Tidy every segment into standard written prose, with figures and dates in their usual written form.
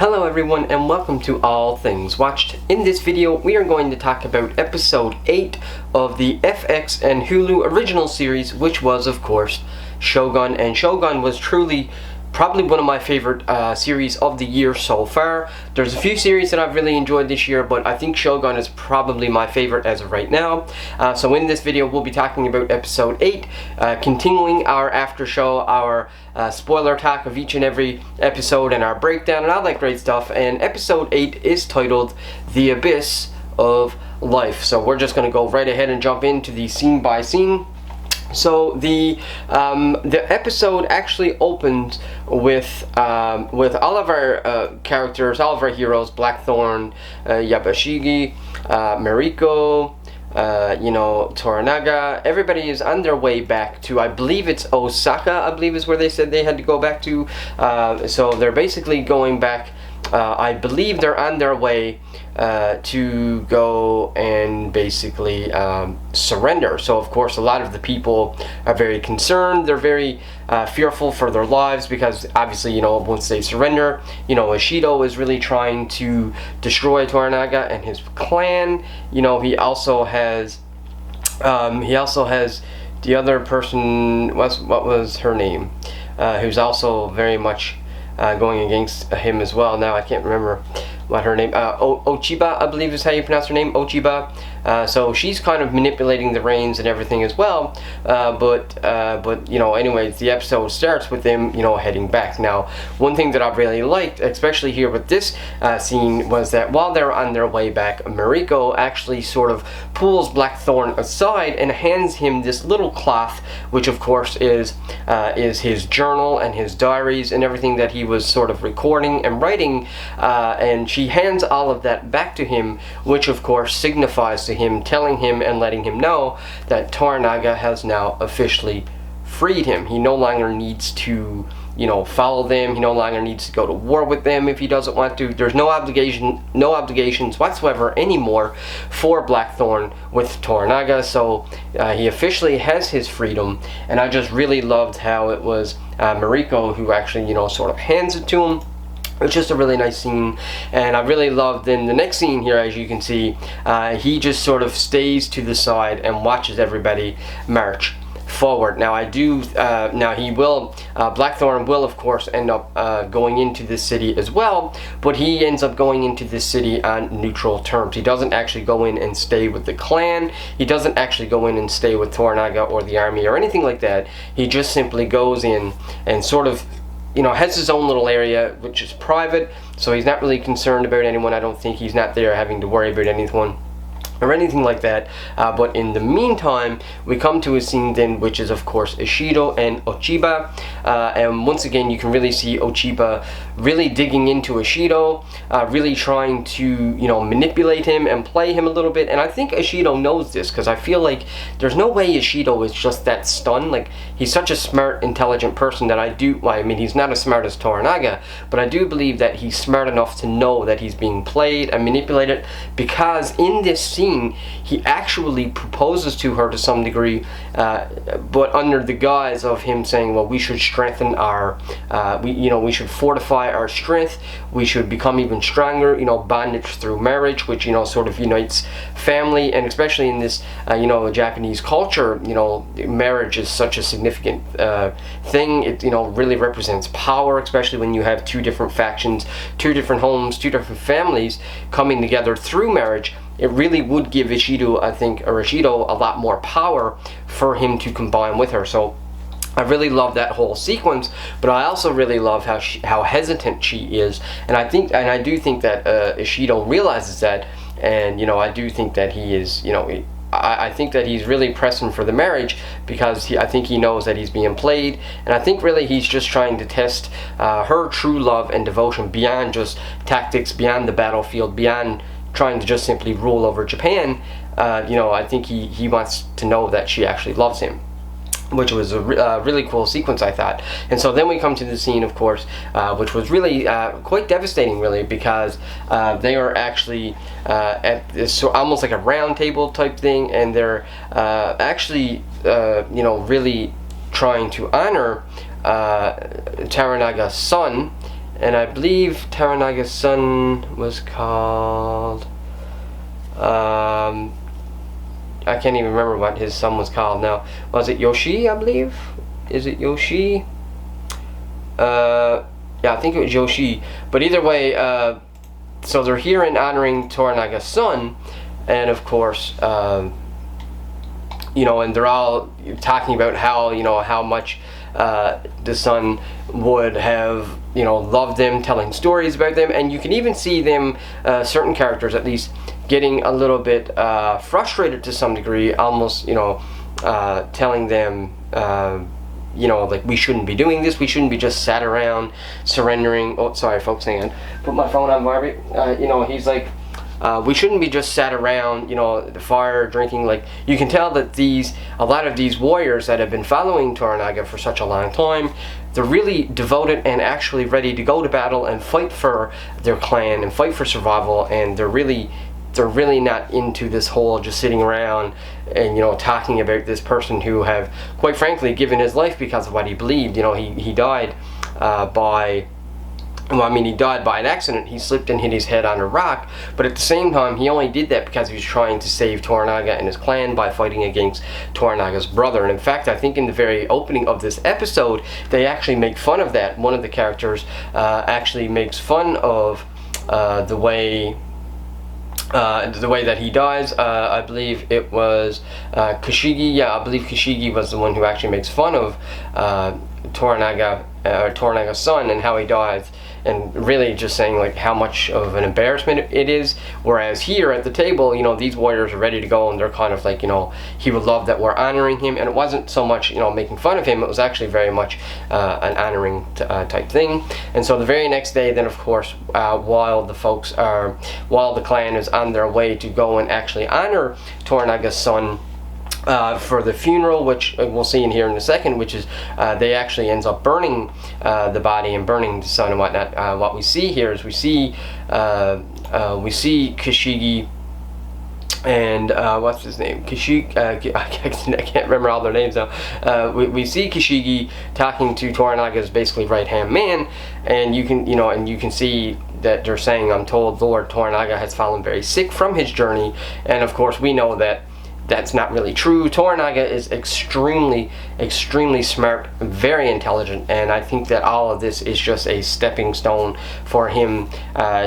Hello everyone and welcome to All Things Watched. In this video we are going to talk about episode 8 of the FX and Hulu original series, which was of course Shogun. And Shogun was truly probably one of my favorite series of the year so far. There's a few series that I've really enjoyed this year, but I think Shogun is probably my favorite as of right now. So in this video we'll be talking about episode 8, continuing our after show, our spoiler talk of each and every episode and our breakdown and all that great stuff. And episode 8 is titled The Abyss of Life. So we're just going to go right ahead and jump into the scene by scene. So the episode actually opens with all of our characters, all of our heroes: Blackthorn, Yabashigi, Mariko, Toranaga. Everybody is on their way back to, I believe it's Osaka, I believe is where they said they had to go back to. So they're basically going back. I believe they're on their way to go and basically surrender. So of course a lot of the people are very concerned. They're very fearful for their lives because obviously, once they surrender, Ishido is really trying to destroy Toranaga and his clan. He also has the other person, what was her name, who's also very much going against him as well. Now I can't remember what her name, Ochiba, I believe is how you pronounce her name, Ochiba. So she's kind of manipulating the reins and everything as well. But anyways, the episode starts with them, heading back. Now, one thing that I've really liked, especially here with this scene, was that while they're on their way back, Mariko actually sort of pulls Blackthorn aside and hands him this little cloth, which of course is his journal and his diaries and everything that he was sort of recording and writing, and she hands all of that back to him, which of course signifies to him, telling him and letting him know that Toranaga has now officially freed him. He no longer needs to follow them. He no longer needs to go to war with them if he doesn't want to. There's no obligations whatsoever anymore for Blackthorn with Toranaga. So he officially has his freedom, and I just really loved how it was Mariko who actually sort of hands it to him. It's just a really nice scene, and I really loved in the next scene here, as you can see, he just sort of stays to the side and watches everybody march forward. Now Blackthorn will of course end up going into this city as well, but he ends up going into this city on neutral terms. He doesn't actually go in and stay with the clan. He doesn't actually go in and stay with Toranaga or the army or anything like that. He just simply goes in and sort of has his own little area, which is private, so he's not really concerned about anyone. I don't think he's not there having to worry about anyone or anything like that. But in the meantime, we come to a scene then, which is of course Ishido and Ochiba, and once again you can really see Ochiba really digging into Ishido, really trying to manipulate him and play him a little bit. And I think Ishido knows this, because I feel like there's no way Ishido is just that stunned. Like, he's such a smart, intelligent person that he's not as smart as Toranaga, but I do believe that he's smart enough to know that he's being played and manipulated, because in this scene he actually proposes to her to some degree, but under the guise of him saying, well, we should strengthen our we should fortify our strength, we should become even stronger, bondage through marriage, which sort of unites family. And especially in this Japanese culture, marriage is such a significant thing. It really represents power, especially when you have two different factions, two different homes, two different families coming together through marriage. It really would give Ishido a lot more power for him to combine with her. So I really love that whole sequence, but I also really love how hesitant she is, and I do think that Ishido realizes that, and I do think that he is I think that he's really pressing for the marriage, because I think he knows that he's being played, and I think really he's just trying to test her true love and devotion beyond just tactics, beyond the battlefield, beyond trying to just simply rule over Japan. I think he wants to know that she actually loves him, which was a really cool sequence, I thought. And so then we come to the scene, of course, which was really quite devastating, really, because they are actually at this almost like a round table type thing, and they're actually really trying to honor Taranaga's son and I believe Toranaga's son was called, I can't even remember what his son was called now. Was it Yoshi, I believe? Is it Yoshi? Yeah, I think it was Yoshi. But either way, so they're here in honoring Toranaga's son, and of course, you know, and they're all talking about how, you know, how much the son would have, you know, loved them, telling stories about them, and you can even see them, certain characters at least, getting a little bit frustrated to some degree, almost, you know, telling them, you know, like, we shouldn't be doing this, we shouldn't be just sat around surrendering. Oh, sorry folks, hang on, put my phone on vibrate. You know, he's like, we shouldn't be just sat around, you know, the fire drinking. Like, you can tell that a lot of these warriors that have been following Toranaga for such a long time, they're really devoted and actually ready to go to battle and fight for their clan and fight for survival, and they're really not into this whole just sitting around and, you know, talking about this person who have, quite frankly, given his life because of what he believed. You know, he died by, well, I mean, he died by an accident. He slipped and hit his head on a rock, but at the same time, he only did that because he was trying to save Toranaga and his clan by fighting against Toranaga's brother. And in fact, I think in the very opening of this episode, they actually make fun of that. One of the characters actually makes fun of the way that he dies. I believe it was Kashigi. Yeah, I believe Kashigi was the one who actually makes fun of Toranaga's son and how he dies, and really just saying like how much of an embarrassment it is. Whereas here at the table, you know, these warriors are ready to go, and they're kind of like, you know, he would love that we're honoring him, and it wasn't so much, you know, making fun of him. It was actually very much an honoring type thing. And so the very next day, then of course, while the clan is on their way to go and actually honor Toranaga's son for the funeral, which we'll see in here in a second, which is they actually ends up burning the body and burning the son and whatnot. What we see here is we see Kashigi and what's his name? Kashigi. I can't remember all their names now. We see Kashigi talking to Toranaga's basically right-hand man, and you can see that they're saying, "I'm told Lord Toranaga has fallen very sick from his journey," and of course we know that that's not really true. Toranaga is extremely smart, very intelligent, and I think that all of this is just a stepping stone for him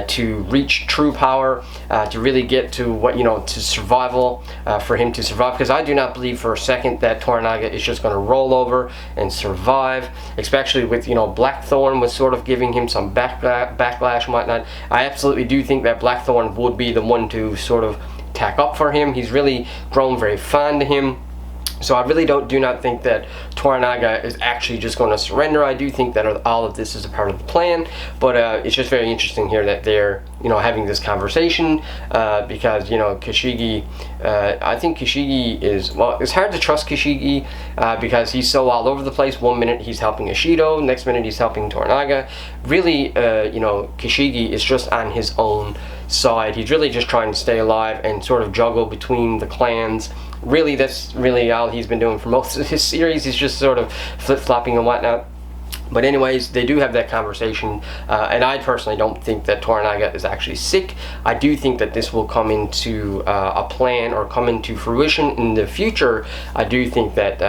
to reach true power, to really get to what, you know, to survival, for him to survive, because I do not believe for a second that Toranaga is just going to roll over and survive, especially with, you know, Blackthorn was sort of giving him some backlash and whatnot. I absolutely do think that Blackthorn would be the one to sort of tack up for him. He's really grown very fond of him. So I really do not think that Toranaga is actually just going to surrender. I do think that all of this is a part of the plan, but it's just very interesting here that they're, you know, having this conversation because, you know, Kashigi, I think Kashigi is, well, it's hard to trust Kashigi because he's so all over the place. One minute he's helping Ishido, next minute he's helping Toranaga. Really, you know, Kashigi is just on his own side. He's really just trying to stay alive and sort of juggle between the clans. Really, that's really all he's been doing for most of his series. He's just sort of flip-flopping and whatnot. But anyways, they do have that conversation, and I personally don't think that Toranaga is actually sick. I do think that this will come into a plan or come into fruition in the future. I do think that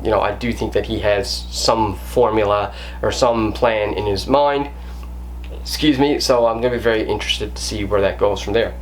you know, I do think that he has some formula or some plan in his mind. Excuse me. So I'm going to be very interested to see where that goes from there.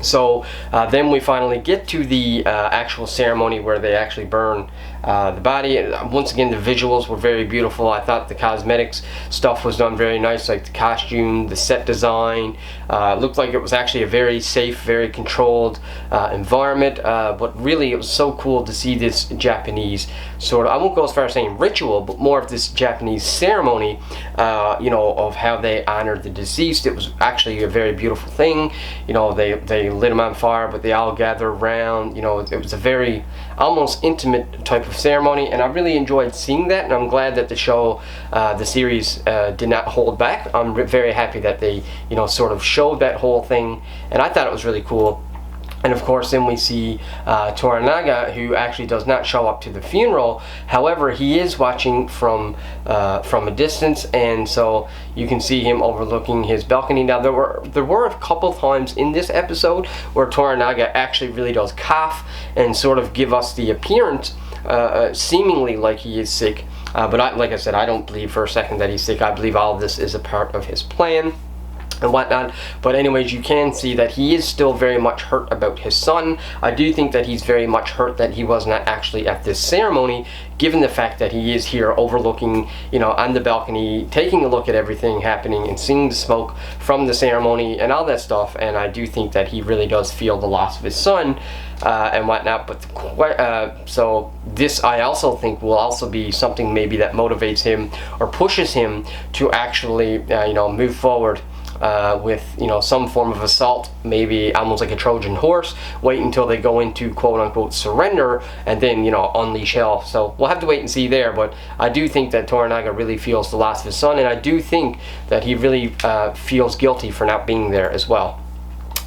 So then we finally get to the actual ceremony where they actually burn the body. Once again, the visuals were very beautiful. I thought the cosmetics stuff was done very nice, like the costume, the set design. Looked like it was actually a very safe, very controlled environment. But really, it was so cool to see this Japanese sort of, I won't go as far as saying ritual, but more of this Japanese ceremony, you know, of how they honored the deceased. It was actually a very beautiful thing. You know, they lit him on fire, but they all gathered around. You know, it was a very almost intimate type of ceremony, and I really enjoyed seeing that, and I'm glad that the show, the series, did not hold back. I'm very happy that they, you know, sort of showed that whole thing, and I thought it was really cool. And of course, then we see Toranaga, who actually does not show up to the funeral. However, he is watching from a distance, and so you can see him overlooking his balcony. Now, there were a couple times in this episode where Toranaga actually really does cough and sort of give us the appearance, seemingly like he is sick. But like I said, I don't believe for a second that he's sick. I believe all of this is a part of his plan and whatnot. But anyways, you can see that he is still very much hurt about his son. I do think that he's very much hurt that he was not actually at this ceremony, given the fact that he is here overlooking, on the balcony, taking a look at everything happening and seeing the smoke from the ceremony and all that stuff. And I do think that he really does feel the loss of his son and whatnot. But so this, I also think, will also be something maybe that motivates him or pushes him to actually move forward with some form of assault, maybe almost like a Trojan horse. Wait until they go into quote-unquote surrender and then unleash hell. So we'll have to wait and see there. But I do think that Toranaga really feels the loss of his son, and I do think that he really feels guilty for not being there as well.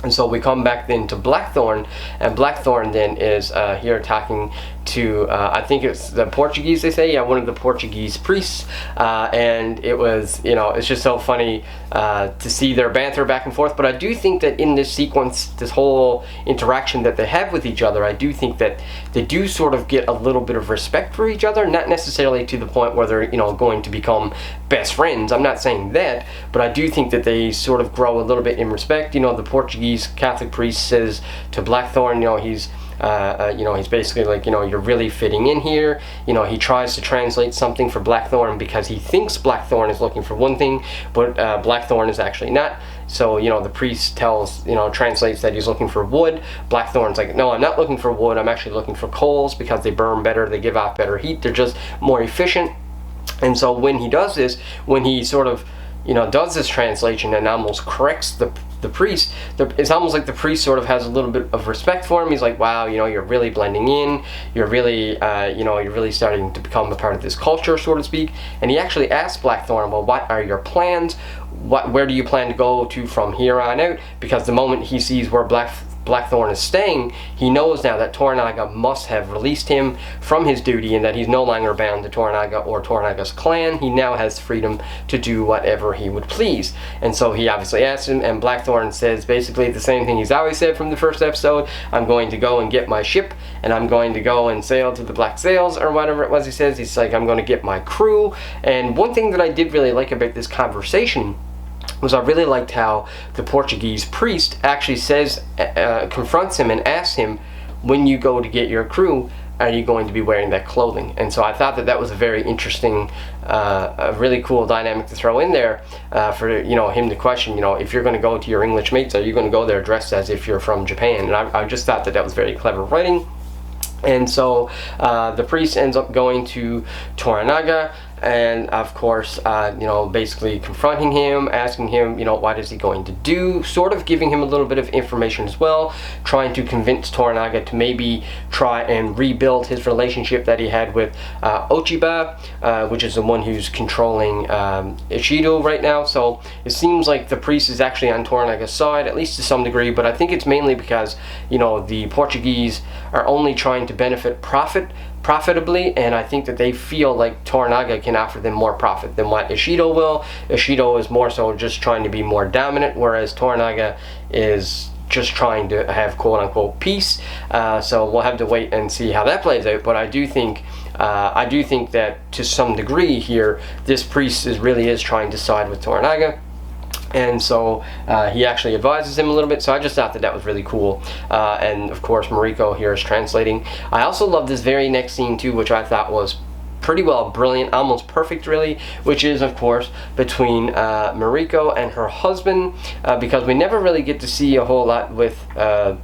And so we come back then to Blackthorn, and Blackthorn then is here talking to, I think it's the Portuguese, they say, one of the Portuguese priests, and it was, it's just so funny to see their banter back and forth. But I do think that in this sequence, this whole interaction that they have with each other, I do think that they do sort of get a little bit of respect for each other, not necessarily to the point where they're, going to become best friends. I'm not saying that, but I do think that they sort of grow a little bit in respect. The Portuguese Catholic priest says to Blackthorn, he's basically like, you're really fitting in here. He tries to translate something for Blackthorn because he thinks Blackthorn is looking for one thing, but Blackthorn is actually not. So, the priest translates that he's looking for wood. Blackthorn's like, no, I'm not looking for wood. I'm actually looking for coals because they burn better. They give off better heat. They're just more efficient. And so when he does this, when he sort of, does this translation and almost corrects the priest, it's almost like the priest sort of has a little bit of respect for him. He's like, wow, you're really blending in. You're really, you're really starting to become a part of this culture, so to speak. And he actually asks Blackthorn, well, what are your plans? Where do you plan to go to from here on out? Because the moment he sees where Blackthorn is staying, he knows now that Toranaga must have released him from his duty and that he's no longer bound to Toranaga or Toranaga's clan. He now has freedom to do whatever he would please. And so he obviously asks him, and Blackthorn says basically the same thing he's always said from the first episode. I'm going to go and get my ship, and I'm going to go and sail to the Black Sails, or whatever it was he says. He's like, I'm going to get my crew. And one thing that I did really like about this conversation was I really liked how the Portuguese priest actually says, confronts him and asks him, when you go to get your crew, are you going to be wearing that clothing? And so I thought that was a very interesting, a really cool dynamic to throw in there for him to question, if you're going to go to your English mates, are you going to go there dressed as if you're from Japan? And I just thought that was very clever writing. And so the priest ends up going to Toranaga, and of course, basically confronting him, asking him, what is he going to do, sort of giving him a little bit of information as well, trying to convince Toranaga to maybe try and rebuild his relationship that he had with Ochiba, which is the one who's controlling Ishido right now. So it seems like the priest is actually on Toranaga's side, at least to some degree, but I think it's mainly because, the Portuguese are only trying to benefit profitably, and I think that they feel like Toranaga can offer them more profit than what Ishido will. Ishido is more so just trying to be more dominant, whereas Toranaga is just trying to have quote-unquote peace. So we'll have to wait and see how that plays out. But I do think that to some degree here, this priest really is trying to side with Toranaga. And so he actually advises him a little bit. So I just thought that was really cool. And of course, Mariko here is translating. I also love this very next scene too, which I thought was pretty well brilliant, almost perfect really, which is of course between Mariko and her husband, because we never really get to see a whole lot with her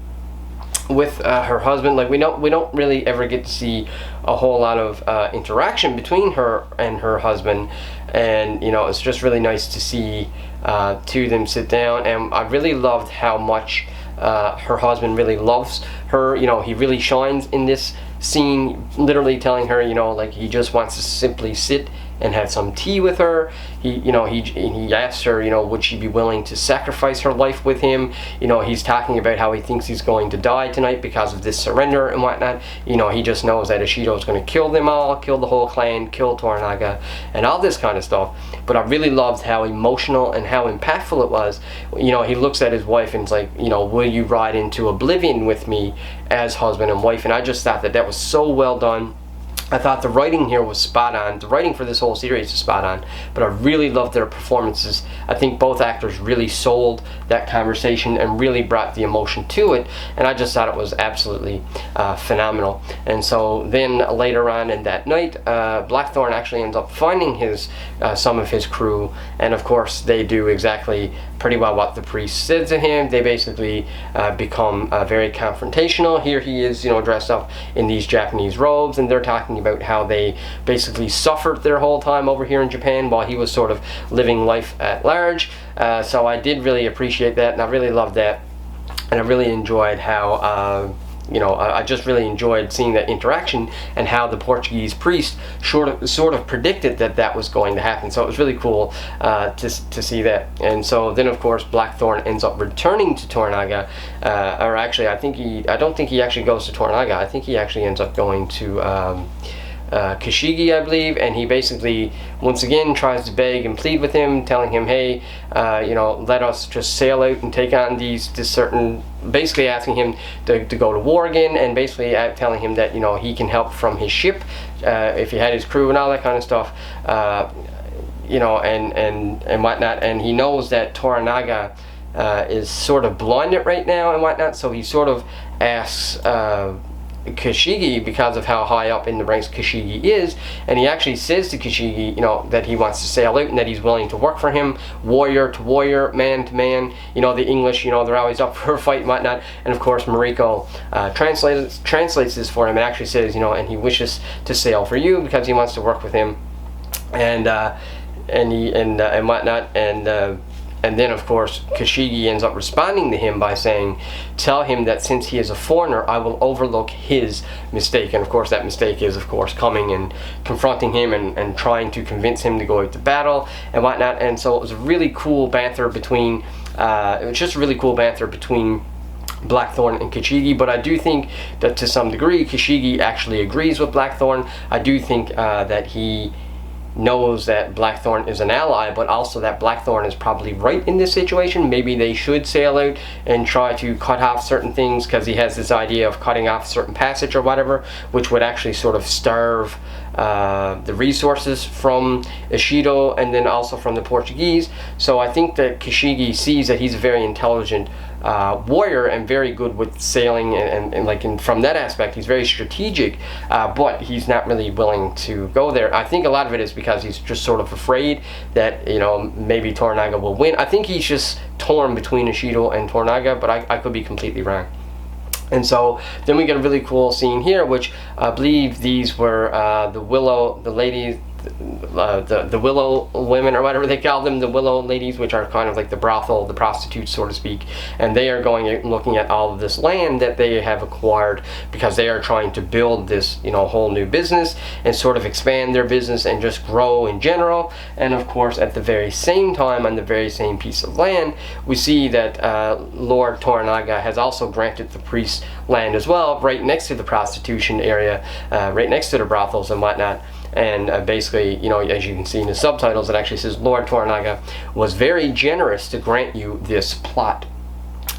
husband. Like we don't really ever get to see a whole lot of interaction between her and her husband, and it's just really nice to see two of them sit down. And I really loved how much her husband really loves her. He really shines in this scene, literally telling her, like he just wants to simply sit and had some tea with her. He asked her, would she be willing to sacrifice her life with him? He's talking about how he thinks he's going to die tonight because of this surrender and whatnot. He just knows that Ishido is going to kill them all, kill the whole clan, kill Toranaga, and all this kind of stuff. But I really loved how emotional and how impactful it was. He looks at his wife and is like, will you ride into oblivion with me as husband and wife? And I just thought that was so well done. I thought the writing here was spot on. The writing for this whole series is spot on, but I really loved their performances. I think both actors really sold that conversation and really brought the emotion to it, and I just thought it was absolutely phenomenal. And so then later on in that night, Blackthorn actually ends up finding some of his crew, and of course they do exactly pretty well what the priest said to him. They basically become very confrontational. Here he is, dressed up in these Japanese robes, and they're talking about how they basically suffered their whole time over here in Japan while he was sort of living life at large. So I did really appreciate that, and I really loved that, and I really enjoyed how I just really enjoyed seeing that interaction and how the Portuguese priest sort of predicted that was going to happen. So it was really cool to see that. And so then of course Blackthorn ends up returning to Toranaga, or actually I don't think he actually goes to Toranaga. I think he actually ends up going to Kashigi, I believe, and he basically once again tries to beg and plead with him, telling him, hey, let us just sail out and take on this certain, basically asking him to go to war again, and basically telling him that he can help from his ship if he had his crew and all that kind of stuff, and whatnot. And he knows that Toranaga is sort of blinded right now and whatnot, so he sort of asks Kashigi, because of how high up in the ranks Kashigi is, and he actually says to Kashigi, that he wants to sail out and that he's willing to work for him, warrior to warrior, man to man. The English, they're always up for a fight and whatnot. And of course Mariko translates this for him and actually says, and he wishes to sail for you because he wants to work with him, and whatnot. And then, of course, Kashigi ends up responding to him by saying, tell him that since he is a foreigner, I will overlook his mistake. And, of course, that mistake is, of course, coming and confronting him and trying to convince him to go out to battle and whatnot. And so it was a really cool banter between, Blackthorn and Kashigi. But I do think that to some degree, Kashigi actually agrees with Blackthorn. I do think that he knows that Blackthorn is an ally, but also that Blackthorn is probably right in this situation. Maybe they should sail out and try to cut off certain things, because he has this idea of cutting off certain passage or whatever, which would actually sort of starve the resources from Ishido and then also from the Portuguese. So I think that Kashigi sees that he's a very intelligent warrior and very good with sailing, and from that aspect he's very strategic, but he's not really willing to go there. I think a lot of it is because he's just sort of afraid that maybe Toranaga will win. I think he's just torn between Ishido and Toranaga, but I could be completely wrong. And so then we get a really cool scene here, which I believe these were the ladies, the Willow women, or whatever they call them, the Willow ladies, which are kind of like the brothel, the prostitutes, so to speak. And they are going and looking at all of this land that they have acquired, because they are trying to build this whole new business and sort of expand their business and just grow in general. And of course, at the very same time, on the very same piece of land, we see that Lord Toranaga has also granted the priest land as well, right next to the prostitution area, right next to the brothels and whatnot. And basically, as you can see in the subtitles, it actually says, Lord Toranaga was very generous to grant you this plot.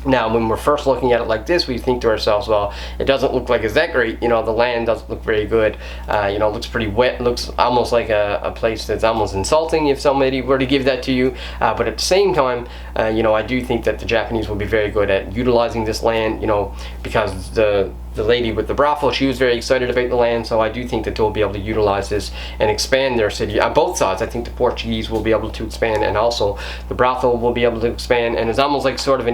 Now, when we're first looking at it like this, we think to ourselves, well, it doesn't look like it's that great. The land doesn't look very good. It looks pretty wet. It looks almost like a place that's almost insulting if somebody were to give that to you. But at the same time, I do think that the Japanese will be very good at utilizing this land, because the lady with the brothel, she was very excited about the land. So I do think that they'll be able to utilize this and expand their city on both sides. I think the Portuguese will be able to expand, and also the brothel will be able to expand. And it's almost like sort of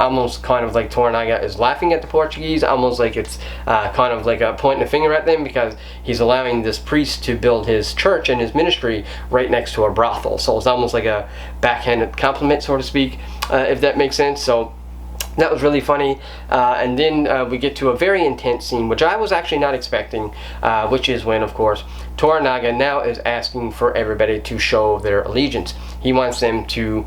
almost kind of like Toranaga is laughing at the Portuguese, almost like it's kind of like pointing a finger at them, because he's allowing this priest to build his church and his ministry right next to a brothel. So it's almost like a backhanded compliment, so to speak, if that makes sense. So That was really funny, and then we get to a very intense scene, which I was actually not expecting, which is when, of course, Toranaga now is asking for everybody to show their allegiance. He wants them to,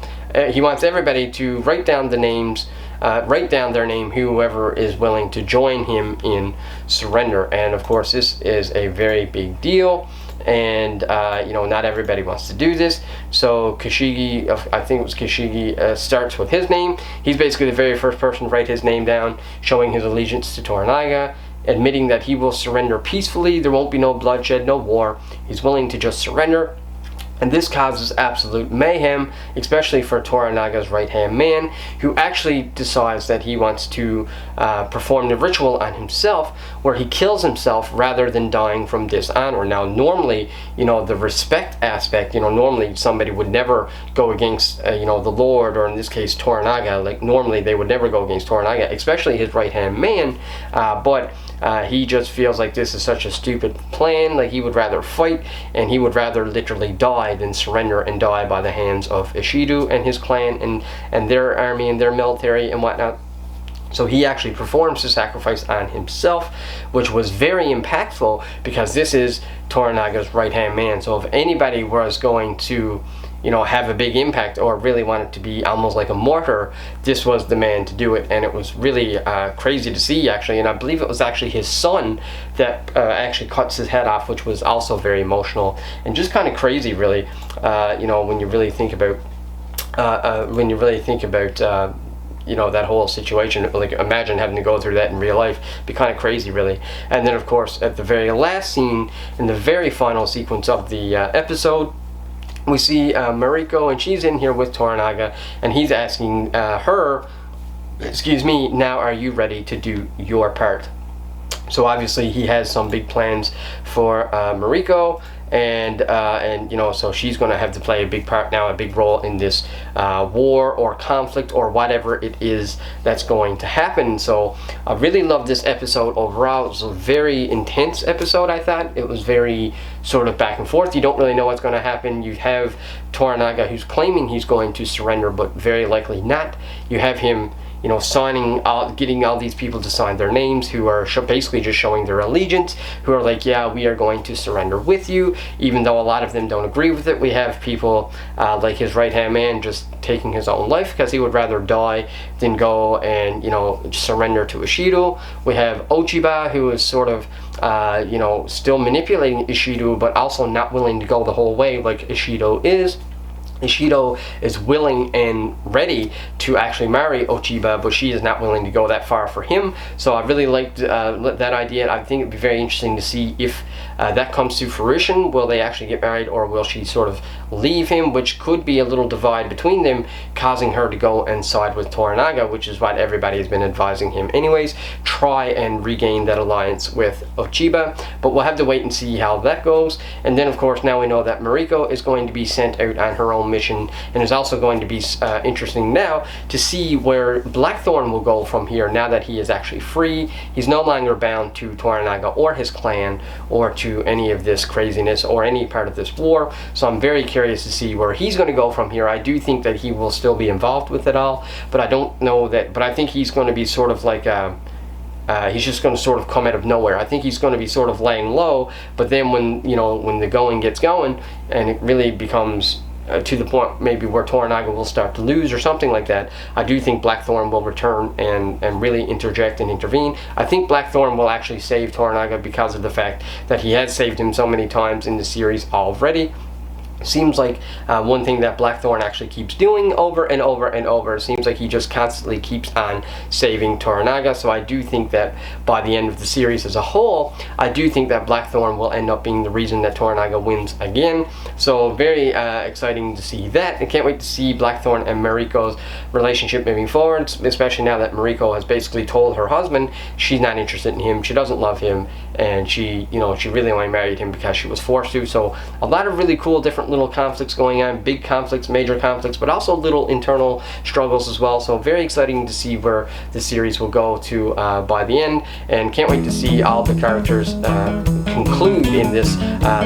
he wants everybody to write down the names, write down their name, whoever is willing to join him in surrender. And of course, this is a very big deal. And you know, not everybody wants to do this. So Kashigi, I think it was Kashigi, starts with his name. He's basically the very first person to write his name down, showing his allegiance to Toranaga, admitting that he will surrender peacefully. There won't be no bloodshed, no war. He's willing to just surrender. And this causes absolute mayhem, especially for Toranaga's right-hand man, who actually decides that he wants to perform the ritual on himself, where he kills himself rather than dying from dishonor. Now, normally, you know, the respect aspect, you know, normally somebody would never go against, you know, the Lord, or in this case, Toranaga. Like, normally they would never go against Toranaga, especially his right-hand man, but he just feels like this is such a stupid plan. Like, he would rather fight, and he would rather literally die than surrender and die by the hands of Ishido and his clan and their army and their military and whatnot. So he actually performs the sacrifice on himself, which was very impactful, because this is Toranaga's right-hand man. So if anybody was going to, you know, have a big impact or really want it to be almost like a martyr, this was the man to do it. And it was really crazy to see, actually. And I believe it was actually his son that actually cuts his head off, which was also very emotional and just kind of crazy, really. You know, when you really think about you know, that whole situation. Like, imagine having to go through that in real life. It'd be kind of crazy, really. And then, of course, at the very last scene, in the very final sequence of the episode, we see Mariko, and she's in here with Toranaga, and he's asking her, excuse me, now are you ready to do your part? So obviously he has some big plans for Mariko, and you know, so she's going to have to play a big part now, a big role in this war or conflict or whatever it is that's going to happen. So I really love this episode overall. It was a very intense episode. I thought it was very sort of back and forth. You don't really know what's going to happen. You have Toranaga, who's claiming he's going to surrender, but very likely not. You have him, you know, getting all these people to sign their names, who are basically just showing their allegiance, who are like, yeah, we are going to surrender with you, even though a lot of them don't agree with it. We have people like his right-hand man just taking his own life because he would rather die than go and, you know, surrender to Ishido. We have Ochiba, who is sort of, you know, still manipulating Ishido, but also not willing to go the whole way like Ishido is. Ishido is willing and ready to actually marry Ochiba, but she is not willing to go that far for him. So I really liked that idea. I think it'd be very interesting to see if that comes to fruition. Will they actually get married, or will she sort of leave him, which could be a little divide between them, causing her to go and side with Toranaga, which is what everybody has been advising him anyways. Try and regain that alliance with Ochiba, but we'll have to wait and see how that goes. And then, of course, now we know that Mariko is going to be sent out on her own mission, and is also going to be interesting now to see where Blackthorn will go from here now that he is actually free. He's no longer bound to Toranaga or his clan or to any of this craziness or any part of this war. So I'm very curious to see where he's going to go from here. I do think that he will still be involved with it all, but I don't know that, but I think he's going to be sort of like he's just going to sort of come out of nowhere. I think he's going to be sort of laying low, but then when, you know, when the going gets going and it really becomes to the point maybe where Toranaga will start to lose or something like that, I do think Blackthorn will return and really interject and intervene. I think Blackthorn will actually save Toranaga because of the fact that he has saved him so many times in the series already. Seems like one thing that Blackthorn actually keeps doing over and over and over. It seems like he just constantly keeps on saving Toranaga. So I do think that by the end of the series as a whole, I do think that Blackthorn will end up being the reason that Toranaga wins again. So very exciting to see that. I can't wait to see Blackthorn and Mariko's relationship moving forward, especially now that Mariko has basically told her husband she's not interested in him, she doesn't love him, and she, you know, she really only married him because she was forced to. So a lot of really cool different little conflicts going on, big conflicts, major conflicts, but also little internal struggles as well. So very exciting to see where the series will go to by the end, and can't wait to see all the characters conclude in this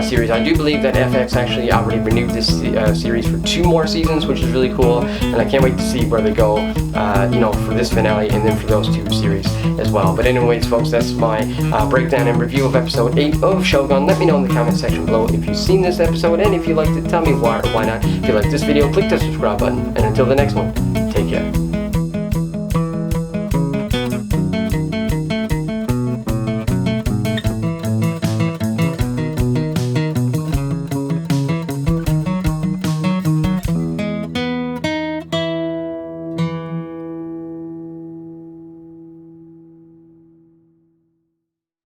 series. I do believe that FX actually already renewed this series for 2 more seasons, which is really cool, and I can't wait to see where they go, for this finale and then for those 2 series as well. But anyways, folks, that's my breakdown and review of episode 8 of Shogun. Let me know in the comment section below if you've seen this episode, and if you liked it, tell me why or why not. If you like this video, click the subscribe button, and until the next one, take care.